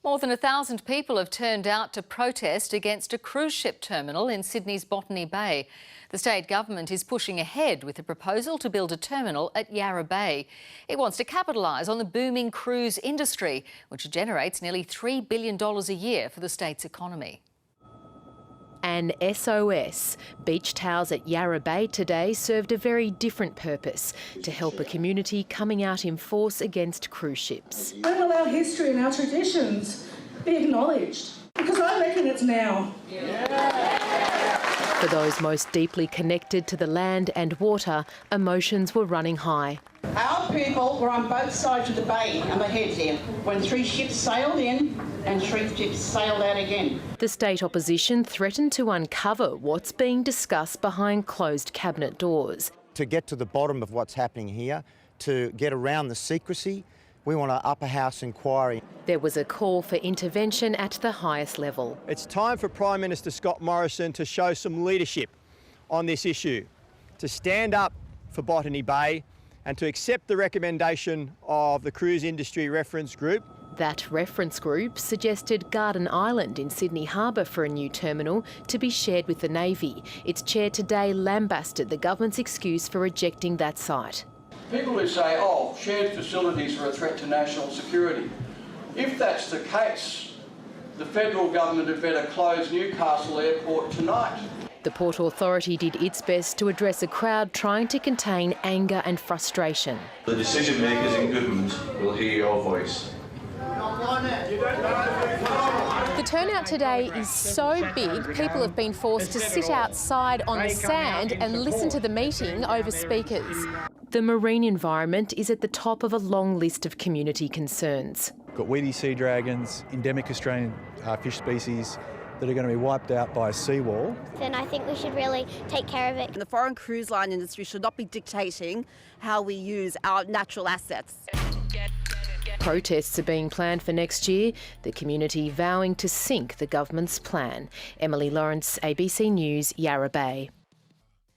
More than 1,000 people have turned out to protest against a cruise ship terminal in Sydney's Botany Bay. The state government is pushing ahead with a proposal to build a terminal at Yarra Bay. It wants to capitalise on the booming cruise industry, which generates nearly $3 billion a year for the state's economy. An SOS. Beach towels at Yarra Bay today served a very different purpose: to help a community coming out in force against cruise ships. When will our history and our traditions be acknowledged? Because I reckon it's now. For those most deeply connected to the land and water, emotions were running high. Our people were on both sides of the bay and the heads here when 3 ships sailed in and 3 ships sailed out again. The state opposition threatened to uncover what's being discussed behind closed cabinet doors. To get to the bottom of what's happening here, to get around the secrecy, we want an upper house inquiry. There was a call for intervention at the highest level. It's time for Prime Minister Scott Morrison to show some leadership on this issue, to stand up for Botany Bay and to accept the recommendation of the Cruise Industry Reference Group. That reference group suggested Garden Island in Sydney Harbour for a new terminal to be shared with the Navy. Its chair today lambasted the government's excuse for rejecting that site. People who say, oh, shared facilities are a threat to national security. If that's the case, the federal government had better close Newcastle Airport tonight. The Port Authority did its best to address a crowd trying to contain anger and frustration. The decision makers in government will hear your voice. The turnout today is so big, people have been forced to sit outside on the sand and listen to the meeting over speakers. The marine environment is at the top of a long list of community concerns. We've got weedy sea dragons, endemic Australian fish species that are going to be wiped out by a seawall. Then I think we should really take care of it. The foreign cruise line industry should not be dictating how we use our natural assets. Protests are being planned for next year, the community vowing to sink the government's plan. Emily Lawrence, ABC News, Yarra Bay.